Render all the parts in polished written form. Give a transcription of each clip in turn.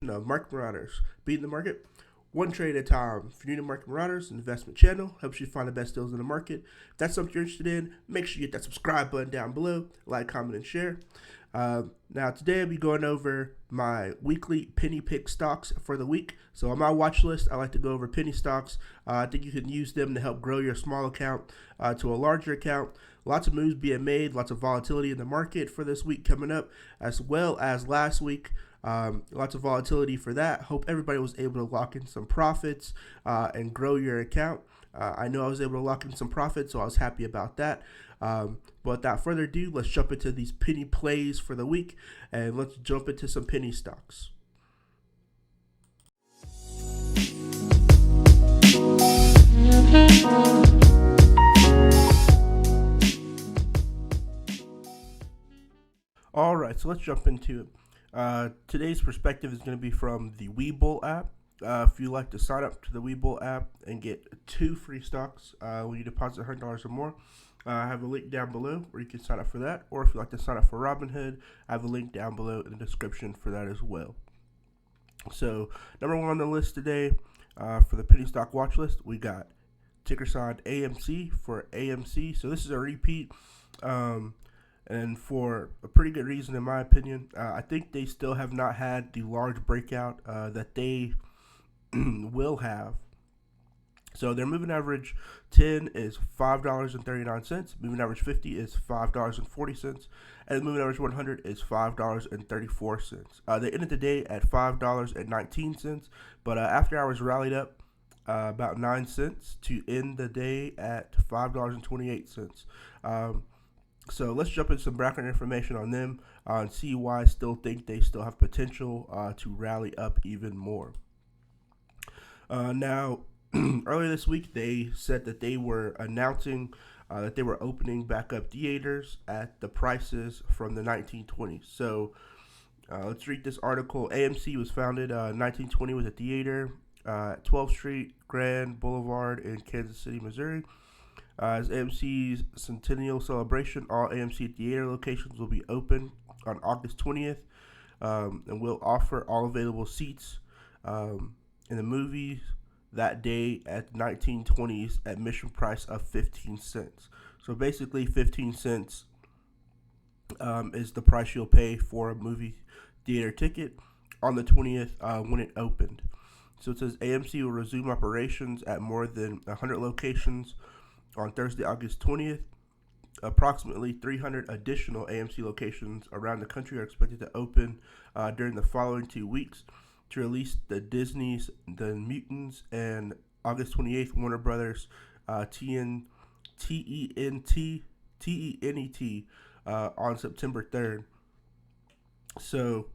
No, Market Marauders. Beating the market one trade at a time. If you're new to Market Marauders, an investment channel, helps you find the best deals in the market. If that's something you're interested in, make sure you hit that subscribe button down below, like, comment, and share. Now, today I'll be going over my weekly penny pick stocks for the week. So on my watch list, I like to go over penny stocks. I think you can use them to help grow your small account to a larger account. Lots of moves being made, lots of volatility in the market for this week coming up, as well as last week. Lots of volatility for that. Hope everybody was able to lock in some profits and grow your account. I know I was able to lock in some profits, so I was happy about that. But without further ado, let's jump into these penny plays for the week, and let's jump into some penny stocks. All right, so let's jump into it. Today's perspective is going to be from the Webull app. If you like to sign up to the Webull app and get 2 free stocks when you deposit $100 or more, I have a link down below where you can sign up for that. Or if you like to sign up for Robinhood, I have a link down below in the description for that as well. So, number one on the list today for the Penny Stock Watchlist, we got ticker sign AMC for AMC. So this is a repeat. And for a pretty good reason, in my opinion. I think they still have not had the large breakout that they will have. So their moving average 10 is $5.39, moving average 50 is $5.40, and the moving average 100 is $5.34. They ended the day at $5.19, but after hours rallied up about 9 cents to end the day at $5.28. So let's jump into some background information on them and see why I still think they still have potential to rally up even more. Now, earlier this week, they said that they were announcing that they were opening back up theaters at the prices from the 1920s. So let's read this article. AMC was founded 1920 with a theater at 12th Street, Grand Boulevard in Kansas City, Missouri. As AMC's centennial celebration, all AMC theater locations will be open on August 20th and will offer all available seats in the movies that day at 1920s admission price of 15 cents. So basically 15 cents is the price you'll pay for a movie theater ticket on the 20th when it opened. So it says AMC will resume operations at more than 100 locations on Thursday, August 20th. Approximately 300 additional AMC locations around the country are expected to open during the following 2 weeks to release the Disney's The Mutants and August 28th Warner Brothers TENET on September 3rd. So,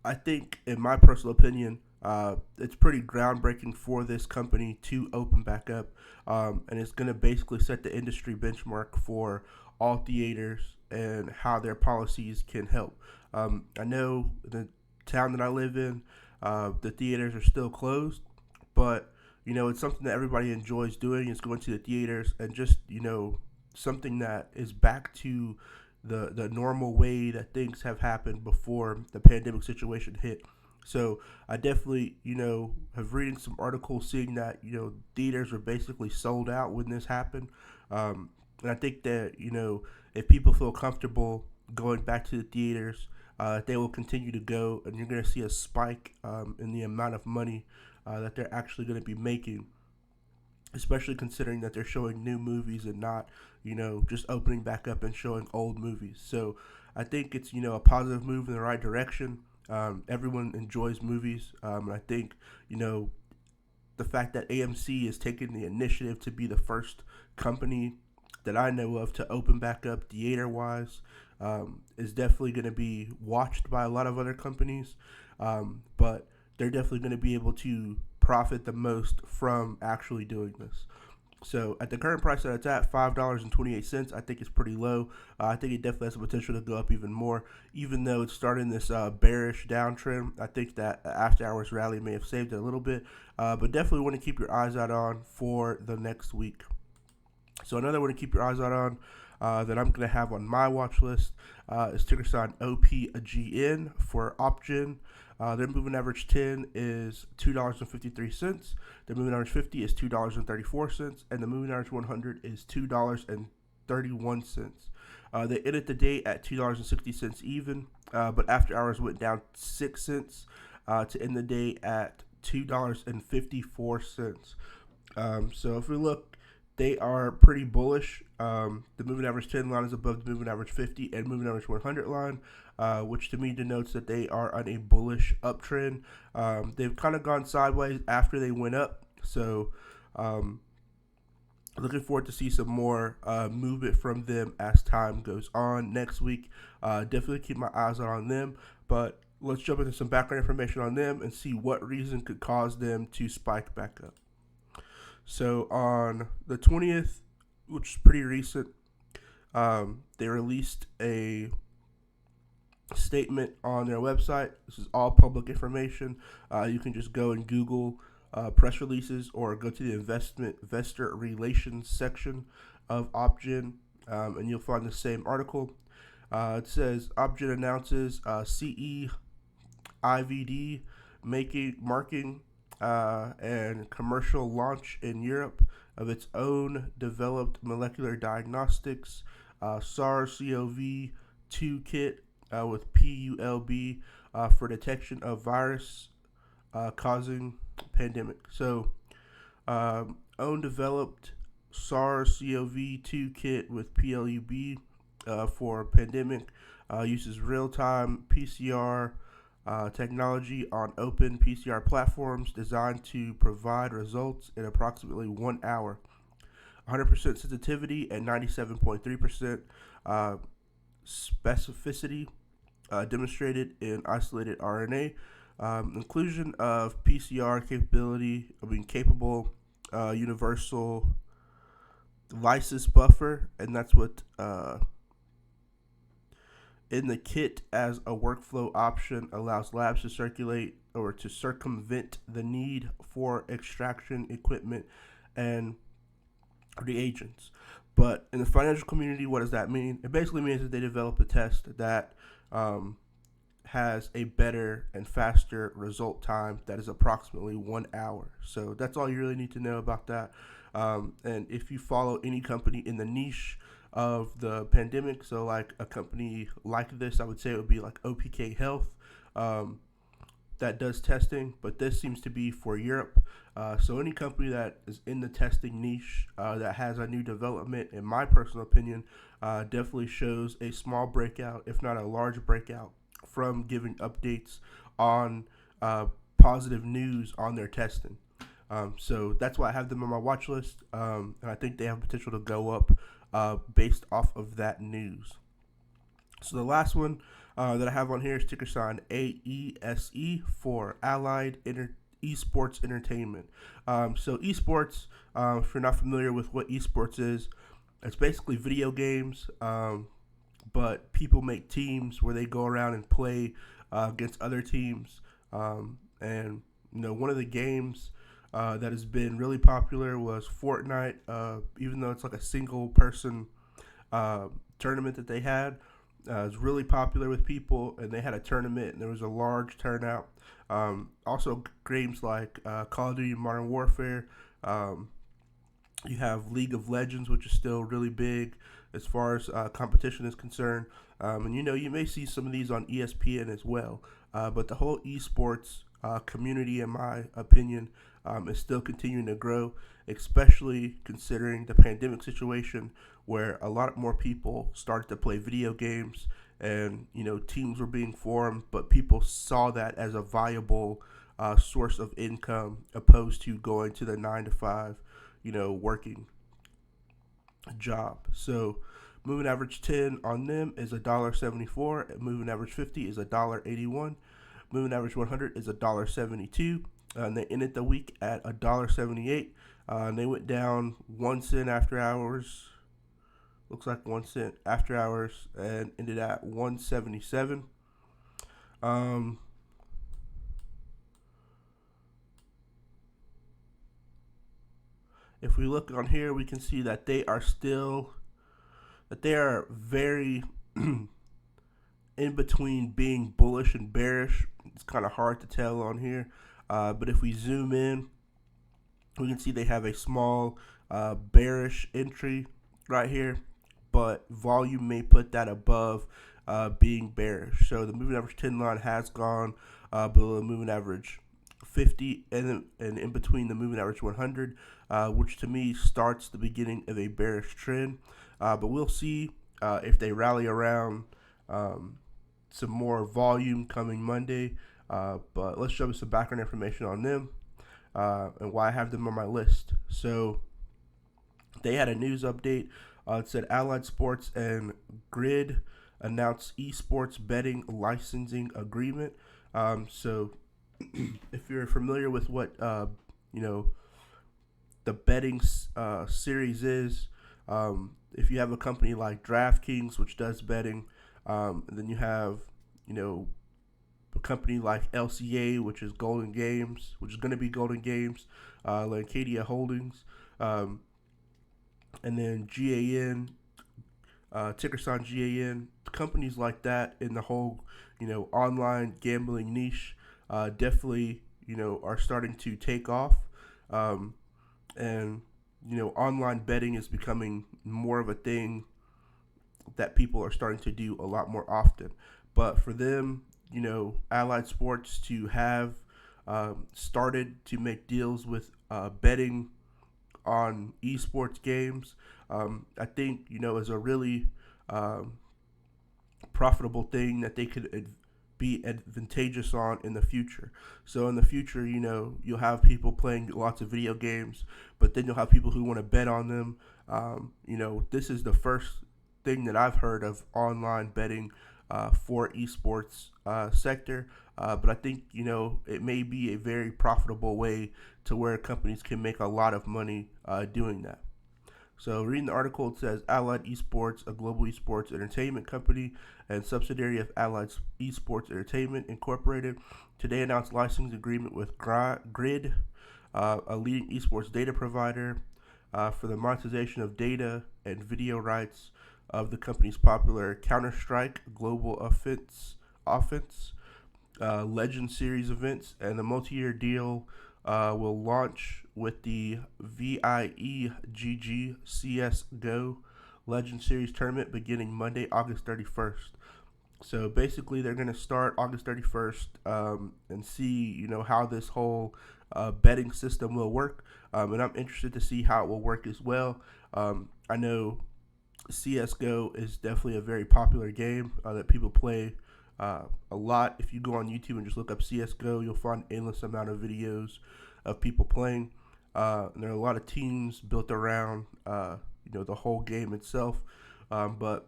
I think, in my personal opinion, it's pretty groundbreaking for this company to open back up, and it's going to basically set the industry benchmark for all theaters and how their policies can help. I know the town that I live in, the theaters are still closed, but it's something that everybody enjoys doing, is going to the theaters, and just something that is back to the normal way that things have happened before the pandemic situation hit. So I definitely, have reading some articles seeing that, theaters were basically sold out when this happened. And I think that, if people feel comfortable going back to the theaters, they will continue to go, and you're going to see a spike in the amount of money that they're actually going to be making, especially considering that they're showing new movies and not, just opening back up and showing old movies. So I think it's, a positive move in the right direction. Everyone enjoys movies, and I think, the fact that AMC is taking the initiative to be the first company that I know of to open back up theater-wise is definitely going to be watched by a lot of other companies, but they're definitely going to be able to profit the most from actually doing this. So at the current price that it's at, $5.28, I think it's pretty low. I think it definitely has the potential to go up even more. Even though it's starting this bearish downtrend, I think that after hours rally may have saved it a little bit. But definitely want to keep your eyes out on for the next week. So another one to keep your eyes out on that I'm going to have on my watch list is ticker sign OpGen for OpGen. Their moving average 10 is $2.53. Their moving average 50 is $2.34, and the moving average 100 is $2.31. They ended the day at $2.60 even, but after hours went down 6 cents to end the day at $2.54. So if we look, they are pretty bullish. The moving average 10 line is above the moving average 50 and moving average 100 line, which to me denotes that they are on a bullish uptrend. They've kind of gone sideways after they went up. So looking forward to see some more movement from them as time goes on next week. Definitely keep my eyes on them. But let's jump into some background information on them and see what reason could cause them to spike back up. So on the 20th, which is pretty recent, they released a statement on their website. This is all public information. You can just go and Google press releases or go to the investor relations section of OpGen, and you'll find the same article. It says OpGen announces CE IVD marking and commercial launch in Europe of its own developed molecular diagnostics SARS-CoV-2 kit with PULB for detection of virus causing pandemic. So, own developed SARS-CoV-2 kit with PLUB for pandemic uses real-time PCR technology on open PCR platforms designed to provide results in approximately 1 hour. 100% sensitivity and 97.3% specificity demonstrated in isolated RNA. Inclusion of PCR capable universal lysis buffer, and that's what in the kit as a workflow option allows labs to circulate or to circumvent the need for extraction equipment and reagents. But in the financial community, what does that mean? It basically means that they develop a test that has a better and faster result time that is approximately 1 hour. So that's all you really need to know about that. And if you follow any company in the niche of the pandemic, so like a company like this, I would say it would be like OPK Health that does testing, but this seems to be for Europe. So any company that is in the testing niche that has a new development, in my personal opinion, definitely shows a small breakout, if not a large breakout, from giving updates on positive news on their testing. So that's why I have them on my watch list, and I think they have potential to go up based off of that news. So the last one that I have on here is ticker sign AESE for Allied Esports Entertainment. So esports, if you're not familiar with what esports is, it's basically video games, but people make teams where they go around and play against other teams. And one of the games that has been really popular was Fortnite. Even though it's like a single person tournament that they had, it was really popular with people, and they had a tournament, and there was a large turnout. Also, games like Call of Duty Modern Warfare. You have League of Legends, which is still really big as far as competition is concerned. And you may see some of these on ESPN as well. But the whole esports community, in my opinion, is still continuing to grow, especially considering the pandemic situation where a lot more people started to play video games, and teams were being formed, but people saw that as a viable source of income opposed to going to the 9 to 5 working job. So moving average 10 on them is $1.74, and moving average 50 is $1.81. Moving average 100 is $1.72, and they ended the week at $1.78. And they went down 1 cent after hours. Looks like 1 cent after hours, and ended at 177. If we look on here, we can see that they are still that they are very in between being bullish and bearish. It's kind of hard to tell on here, but if we zoom in, we can see they have a small bearish entry right here, but volume may put that above being bearish. So the moving average 10 line has gone below the moving average 50 and in between the moving average 100, which to me starts the beginning of a bearish trend. But we'll see if they rally around some more volume coming Monday. But let's show you some background information on them and why I have them on my list. So they had a news update. It said Allied Sports and Grid announced esports betting licensing agreement. So if you're familiar with what the betting series is, if you have a company like DraftKings, which does betting, and then you have a company like LCA, which is Golden Games, which is going to be Golden Games, Lancadia Holdings, and then GAN, ticker sign GAN, companies like that in the whole online gambling niche definitely are starting to take off, and online betting is becoming more of a thing that people are starting to do a lot more often. But for them, Allied Sports to have started to make deals with betting on esports games, I think is a really profitable thing that they could be advantageous on in the future. So in the future, you'll have people playing lots of video games, but then you'll have people who want to bet on them. This is the first thing that I've heard of online betting for esports sector, but I think it may be a very profitable way to where companies can make a lot of money doing that. So reading the article, it says Allied Esports, a global esports entertainment company and subsidiary of Allied Esports Entertainment Incorporated, today announced licensing agreement with Grid, a leading esports data provider, for the monetization of data and video rights of the company's popular Counter-Strike Global Offense, Legend Series events, and the multi-year deal will launch with the VIEGG CSGO Legend Series tournament beginning Monday, August 31st. So basically, they're going to start August 31st and see, how this whole betting system will work. And I'm interested to see how it will work as well. I know CSGO is definitely a very popular game that people play a lot. If you go on YouTube and just look up CSGO, you'll find an endless amount of videos of people playing. And there are a lot of teams built around the whole game itself. But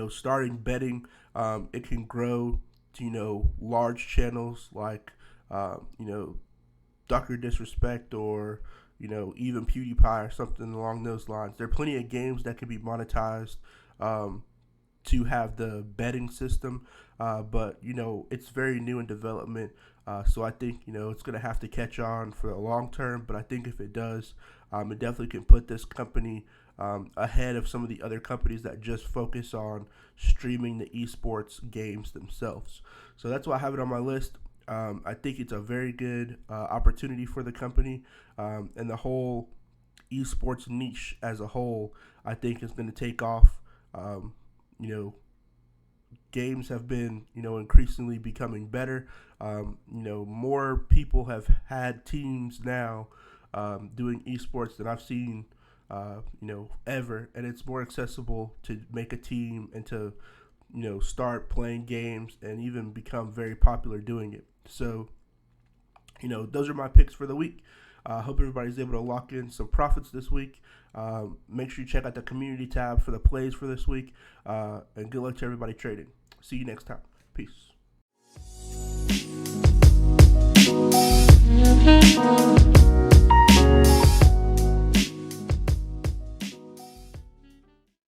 starting betting, it can grow to large channels like Dr. Disrespect or even PewDiePie or something along those lines. There are plenty of games that can be monetized to have the betting system, but it's very new in development. So I think it's going to have to catch on for the long term. But I think if it does, it definitely can put this company ahead of some of the other companies that just focus on streaming the esports games themselves. So that's why I have it on my list. I think it's a very good opportunity for the company, and the whole esports niche as a whole, I think is going to take off. Games have been, increasingly becoming better. More people have had teams now doing esports than I've seen, ever, and it's more accessible to make a team and to, start playing games and even become very popular doing it. So, those are my picks for the week. I hope everybody's able to lock in some profits this week. Make sure you check out the community tab for the plays for this week. And good luck to everybody trading. See you next time. Peace.